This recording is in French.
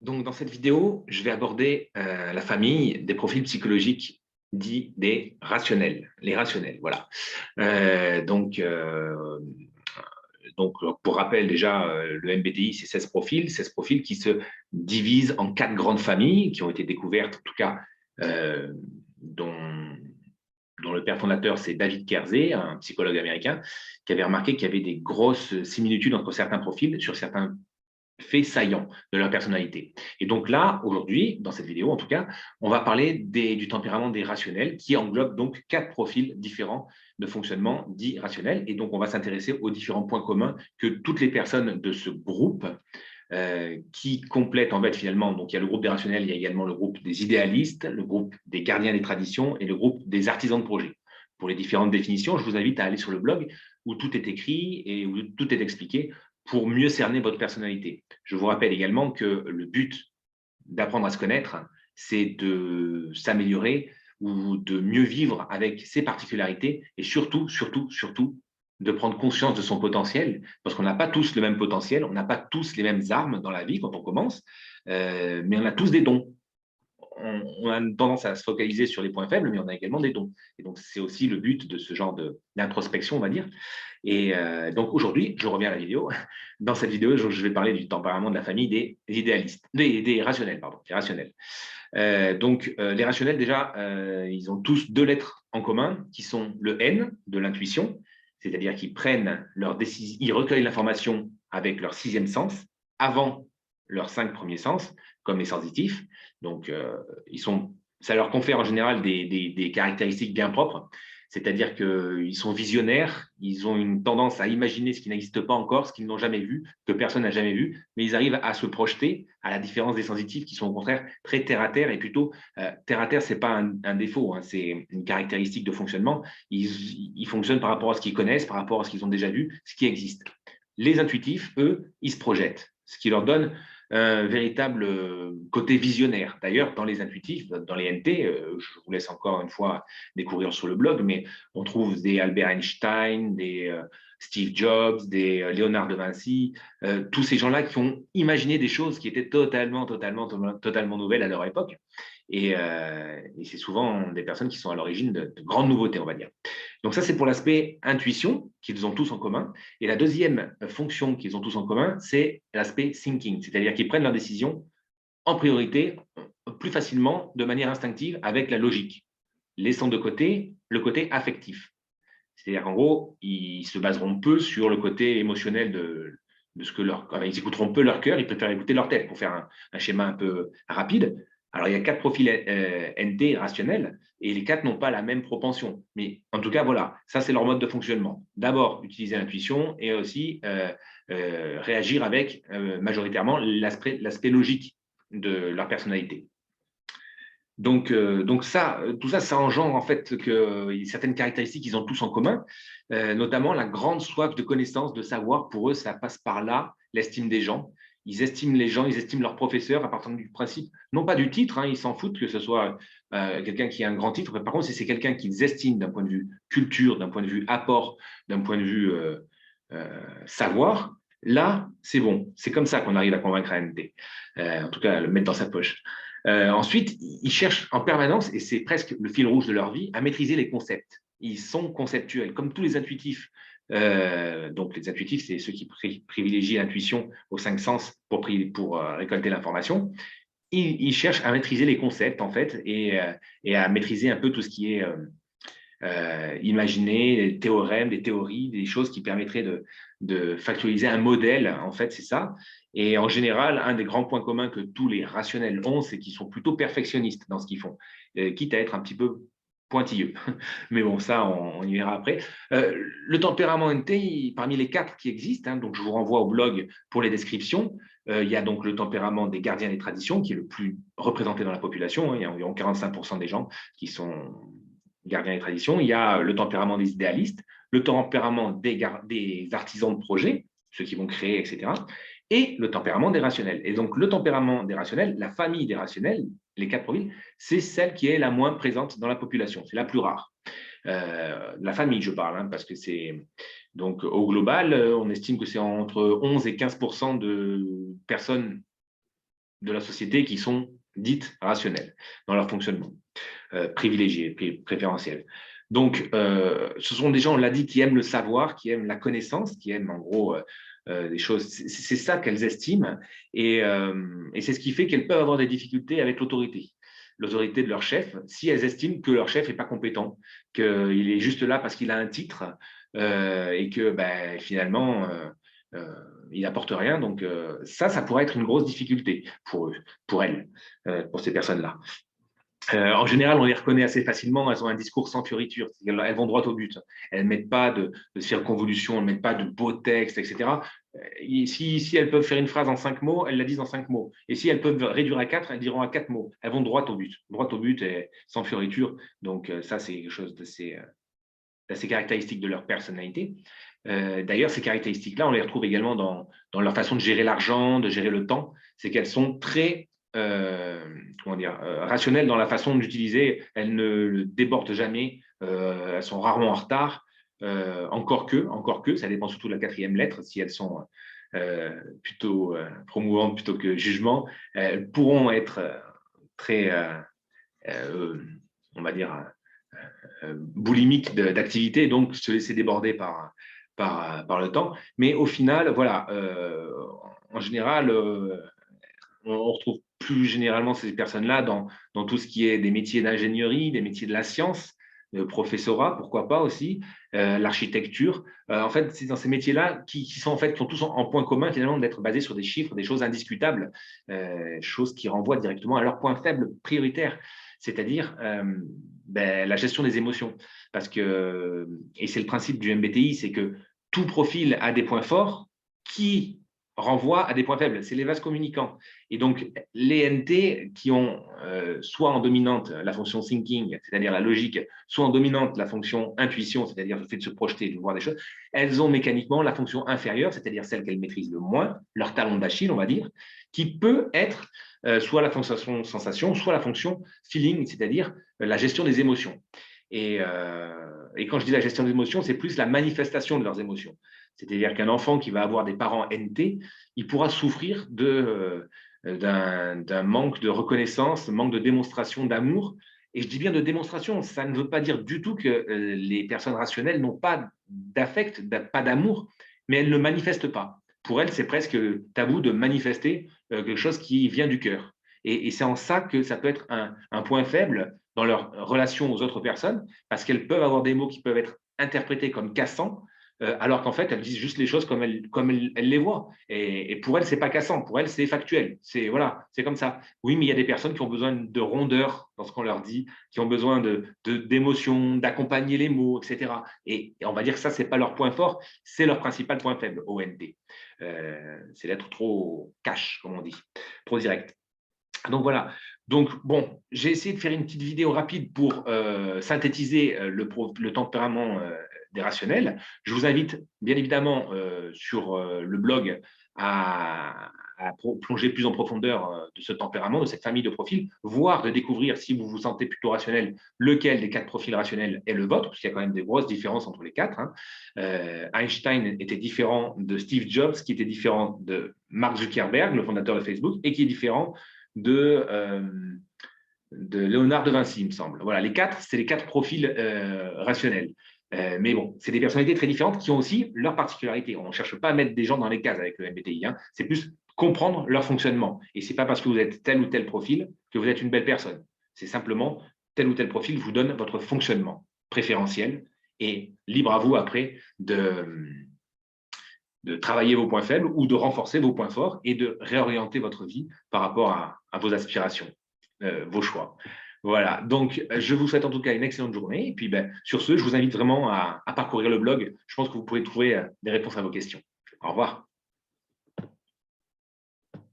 Donc, dans cette vidéo, je vais aborder la famille des profils psychologiques dits des rationnels, les rationnels, voilà. Euh, donc, euh, donc, pour rappel, déjà, le MBTI, c'est 16 profils qui se divisent en quatre grandes familles qui ont été découvertes, en tout cas, euh, dont, dont le père fondateur, c'est David Kersey, un psychologue américain, qui avait remarqué qu'il y avait des grosses similitudes entre certains profils sur certains faits saillants de leur personnalité. Et donc là, aujourd'hui, dans cette vidéo en tout cas, on va parler du tempérament des rationnels qui englobe donc quatre profils différents de fonctionnement dits rationnels. Et donc on va s'intéresser aux différents points communs que toutes les personnes de ce groupe qui complètent en fait finalement, donc il y a le groupe des rationnels, il y a également le groupe des idéalistes, le groupe des gardiens des traditions et le groupe des artisans de projet. Pour les différentes définitions, je vous invite à aller sur le blog où tout est écrit et où tout est expliqué pour mieux cerner votre personnalité. Je vous rappelle également que le but d'apprendre à se connaître, c'est de s'améliorer ou de mieux vivre avec ses particularités et surtout, de prendre conscience de son potentiel, parce qu'on n'a pas tous le même potentiel, on n'a pas tous les mêmes armes dans la vie quand on commence, mais on a tous des dons. On a une tendance à se focaliser sur les points faibles, mais on a également des dons. Et donc, c'est aussi le but de ce genre d'introspection, on va dire. Et donc, aujourd'hui, je reviens à la vidéo. Dans cette vidéo, je vais parler du tempérament de la famille des idéalistes, des rationnels, pardon, des rationnels. Les rationnels, déjà, ils ont tous deux lettres en commun, qui sont le N de l'intuition, c'est-à-dire qu'ils prennent leur décision, ils recueillent l'information avec leur sixième sens, avant leurs cinq premiers sens, comme les sensitifs. Donc, ça leur confère en général des caractéristiques bien propres, c'est-à-dire qu'ils sont visionnaires, ils ont une tendance à imaginer ce qui n'existe pas encore, ce qu'ils n'ont jamais vu, que personne n'a jamais vu, mais ils arrivent à se projeter, à la différence des sensitifs qui sont au contraire très terre à terre et plutôt terre à terre, c'est pas un défaut, hein, c'est une caractéristique de fonctionnement. Ils fonctionnent par rapport à ce qu'ils connaissent, par rapport à ce qu'ils ont déjà vu, ce qui existe. Les intuitifs, eux, ils se projettent, ce qui leur donne un véritable côté visionnaire. D'ailleurs, dans les intuitifs, dans les NT, je vous laisse encore une fois découvrir sur le blog, mais on trouve des Albert Einstein, des Steve Jobs, des Léonard de Vinci, tous ces gens-là qui ont imaginé des choses qui étaient totalement nouvelles à leur époque. Et c'est souvent des personnes qui sont à l'origine de grandes nouveautés, on va dire. Donc ça, c'est pour l'aspect intuition qu'ils ont tous en commun. Et la deuxième fonction qu'ils ont tous en commun, c'est l'aspect thinking, c'est-à-dire qu'ils prennent leurs décisions en priorité plus facilement, de manière instinctive, avec la logique, laissant de côté le côté affectif. C'est-à-dire qu'en gros, ils se baseront peu sur le côté émotionnel de ce que leur. Enfin, ils écouteront peu leur cœur, ils préfèrent écouter leur tête pour faire un schéma un peu rapide. Alors, il y a quatre profils NT rationnels et les quatre n'ont pas la même propension. Mais en tout cas, voilà, ça, c'est leur mode de fonctionnement. D'abord, utiliser l'intuition et aussi réagir avec majoritairement l'aspect logique de leur personnalité. Donc ça, tout ça, ça engendre en fait que certaines caractéristiques qu'ils ont tous en commun, notamment la grande soif de connaissance, de savoir. Pour eux, ça passe par là, l'estime des gens. Ils estiment les gens, ils estiment leurs professeurs à partir du principe, non pas du titre, hein, ils s'en foutent que ce soit quelqu'un qui a un grand titre, mais par contre, si c'est quelqu'un qu'ils estiment d'un point de vue culture, d'un point de vue apport, d'un point de vue savoir, là, c'est bon. C'est comme ça qu'on arrive à convaincre un NT. En tout cas, à le mettre dans sa poche. Ensuite, ils cherchent en permanence, et c'est presque le fil rouge de leur vie, à maîtriser les concepts. Ils sont conceptuels, comme tous les intuitifs. Donc, les intuitifs, c'est ceux qui privilégient l'intuition aux cinq sens pour récolter l'information. Ils cherchent à maîtriser les concepts, en fait, et à maîtriser un peu tout ce qui est imaginer des théorèmes, des théories, des choses qui permettraient de factualiser un modèle, en fait, c'est ça. Et en général, un des grands points communs que tous les rationnels ont, c'est qu'ils sont plutôt perfectionnistes dans ce qu'ils font, quitte à être un petit peu pointilleux. Mais bon, ça, on y verra après. Le tempérament NT, parmi les quatre qui existent, hein, donc je vous renvoie au blog pour les descriptions. Il y a donc le tempérament des gardiens des traditions, qui est le plus représenté dans la population, hein. Il y a environ 45% des gens qui sont gardiens des traditions. Il y a le tempérament des idéalistes, le tempérament des artisans de projet, ceux qui vont créer, etc. Et le tempérament des rationnels. Et donc, le tempérament des rationnels, la famille des rationnels, les quatre profils, c'est celle qui est la moins présente dans la population, c'est la plus rare. La famille, je parle, hein, parce que c'est. Donc, au global, on estime que c'est entre 11 et 15% de personnes de la société qui sont dites rationnelles dans leur fonctionnement, privilégié, préférentiel. Donc, ce sont des gens, on l'a dit, qui aiment le savoir, qui aiment la connaissance, qui aiment en gros des choses. C'est ça qu'elles estiment et c'est ce qui fait qu'elles peuvent avoir des difficultés avec l'autorité de leur chef, si elles estiment que leur chef n'est pas compétent, qu'il est juste là parce qu'il a un titre et que ben, finalement, il n'apporte rien. Donc, ça pourrait être une grosse difficulté pour eux, pour elles, pour ces personnes-là. En général, on les reconnaît assez facilement. Elles ont un discours sans fioriture. Elles vont droit au but. Elles ne mettent pas de circonvolution, elles ne mettent pas de beaux textes, etc. Si elles peuvent faire une phrase en 5 mots, elles la disent en 5 mots. Et si elles peuvent réduire à 4, elles diront à 4 mots. Elles vont droit au but et sans fioriture. Donc, ça, c'est quelque chose d'assez caractéristique de leur personnalité. D'ailleurs, ces caractéristiques-là, on les retrouve également dans leur façon de gérer l'argent, de gérer le temps. C'est qu'elles sont très rationnelles dans la façon d'utiliser. Elles ne le débordent jamais. Elles sont rarement en retard. Encore que, ça dépend surtout de la 4e lettre. Si elles sont plutôt promouvantes plutôt que jugement, elles pourront être très, on va dire, boulimiques d'activité, donc se laisser déborder par le temps. Mais au final, voilà, en général, on retrouve plus généralement ces personnes-là dans tout ce qui est des métiers d'ingénierie, des métiers de la science, le professorat, pourquoi pas aussi, l'architecture. En fait, c'est dans ces métiers-là qui ont tous en point commun finalement d'être basés sur des chiffres, des choses indiscutables, choses qui renvoient directement à leur point faible prioritaire, c'est-à-dire la gestion des émotions. Parce que, et c'est le principe du MBTI, c'est que tout profil a des points forts qui renvoient à des points faibles. C'est les vases communicants. Et donc, les NT qui ont soit en dominante la fonction thinking, c'est-à-dire la logique, soit en dominante la fonction intuition, c'est-à-dire le fait de se projeter, de voir des choses, elles ont mécaniquement la fonction inférieure, c'est-à-dire celle qu'elles maîtrisent le moins, leur talon d'Achille, on va dire, qui peut être soit la fonction sensation, soit la fonction feeling, c'est-à-dire la gestion des émotions. Et quand je dis la gestion des émotions, c'est plus la manifestation de leurs émotions. C'est-à-dire qu'un enfant qui va avoir des parents NT, il pourra souffrir d'un manque de reconnaissance, manque de démonstration d'amour. Et je dis bien de démonstration, ça ne veut pas dire du tout que les personnes rationnelles n'ont pas d'affect, pas d'amour, mais elles ne manifestent pas. Pour elles, c'est presque tabou de manifester quelque chose qui vient du cœur. Et c'est en ça que ça peut être un point faible dans leur relation aux autres personnes, parce qu'elles peuvent avoir des mots qui peuvent être interprétés comme cassants, alors qu'en fait, elles disent juste les choses comme elles les voient. Et pour elles, ce n'est pas cassant. Pour elles, c'est factuel. Voilà, c'est comme ça. Oui, mais il y a des personnes qui ont besoin de rondeur dans ce qu'on leur dit, qui ont besoin d'émotion, d'accompagner les mots, etc. Et on va dire que ça, ce n'est pas leur point fort, c'est leur principal point faible, OND. C'est d'être trop cash, comme on dit, trop direct. Donc voilà. Donc bon, j'ai essayé de faire une petite vidéo rapide pour synthétiser le tempérament des rationnels. Je vous invite bien évidemment sur le blog à plonger plus en profondeur de ce tempérament, de cette famille de profils, voire de découvrir, si vous vous sentez plutôt rationnel, lequel des 4 profils rationnels est le vôtre, parce qu'il y a quand même des grosses différences entre les 4. Einstein était différent de Steve Jobs, qui était différent de Mark Zuckerberg, le fondateur de Facebook, et qui est différent de Léonard de Vinci, il me semble. Voilà, les 4, c'est les 4 profils rationnels. Mais bon, c'est des personnalités très différentes qui ont aussi leurs particularités. On ne cherche pas à mettre des gens dans les cases avec le MBTI. C'est plus comprendre leur fonctionnement. Et ce n'est pas parce que vous êtes tel ou tel profil que vous êtes une belle personne. C'est simplement tel ou tel profil vous donne votre fonctionnement préférentiel et libre à vous après de travailler vos points faibles ou de renforcer vos points forts et de réorienter votre vie par rapport à vos aspirations, vos choix. Voilà, donc je vous souhaite en tout cas une excellente journée. Et puis sur ce, je vous invite vraiment à parcourir le blog. Je pense que vous pourrez trouver des réponses à vos questions. Au revoir.